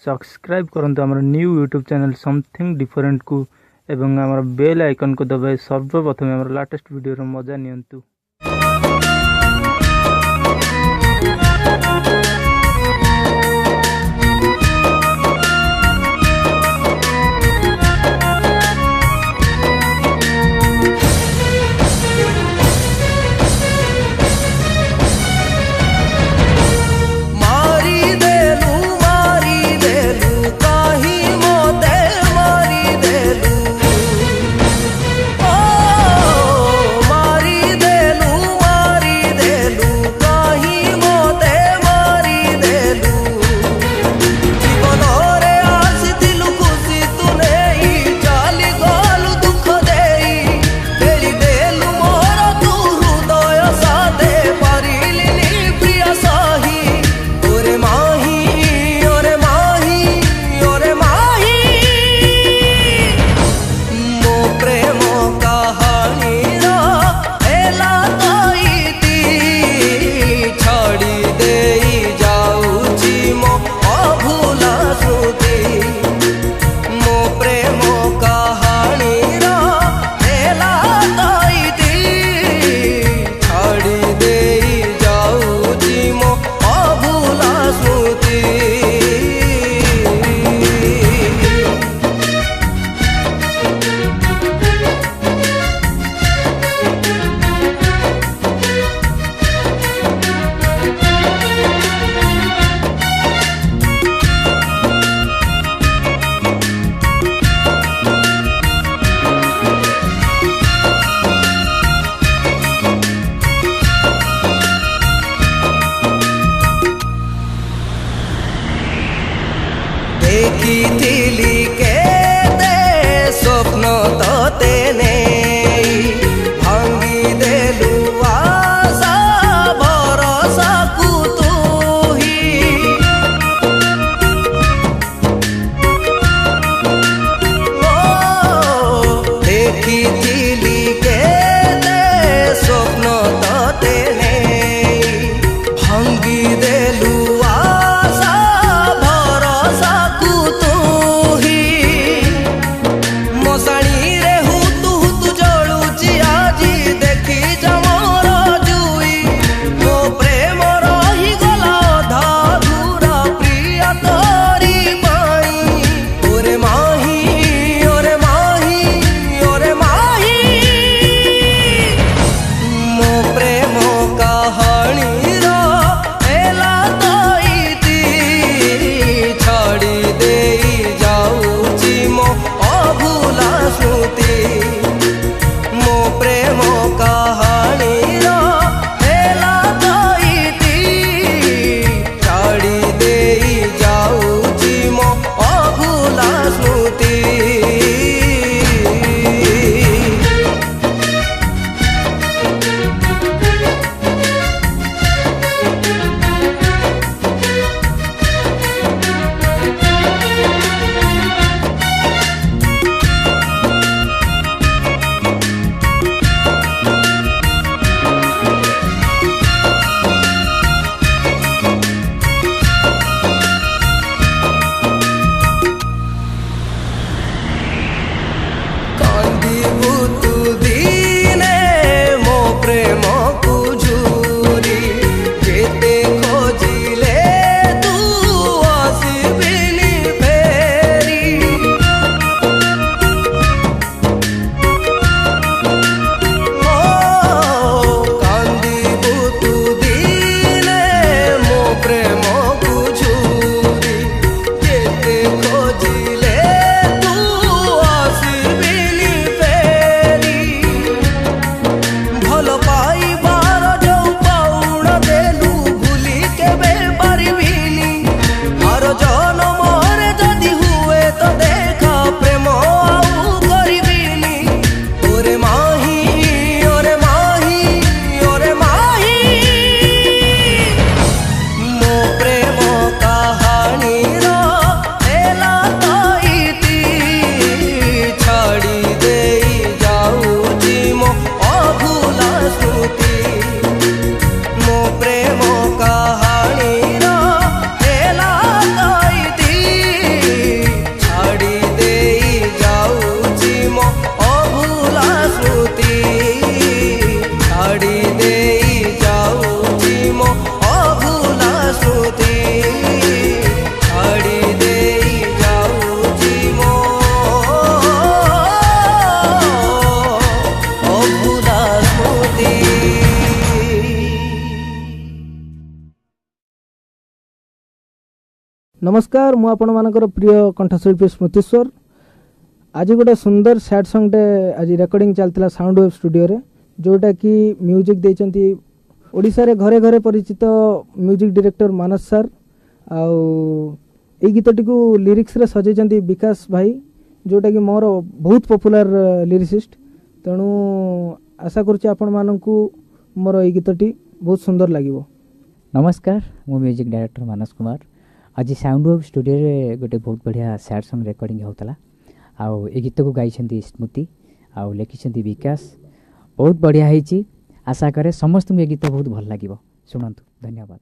Subscribe करंतु हमर new YouTube channel something different को एवं हमर बेल आइकन को दबाए सर्वप्रथम हमर लेटेस्ट वीडियो रो मजा नियंतु। देखी के दे स्वप्न तो तेने भांगी देलु आशा भरोसा को तू ही देखी के दे स्वप्न तो तेने भांगी देलु मोसाणी रे हूँ तू नमस्कार मु आपण मानकर प्रिय कंठशिल्पी स्मृतिश्वर आज गोटे सुंदर सैड सॉन्ग आज रेकर्डिंग चलता साउंड वेब स्टूडियो रे जोटा कि म्यूजिक देचंती ओडिशा रे घरे घरे परिचित म्यूजिक डायरेक्टर मानस सर आउ ए गीतटी को लिरिक्स रे सजेचंती विकास भाई जोटा कि मोर बहुत पॉपुलर लिरिसिस्ट तेणु आशा करुच्ची आपण मानकू मोर ए गीतटी बहुत सुंदर लागिवो। नमस्कार मु म्यूजिक डायरेक्टर मानस कुमार आज साउंड वेब स्टूडियो रे गोटे बहुत बढ़िया सैड सॉन्ग रेकर्डिंग होतला आउ ए गीत को गाइछंती स्मृति आउ लिखिछंती विकास बहुत बढ़िया आशा करे समस्त ए गीत बहुत भल लागिवो सुनंतु धन्यवाद।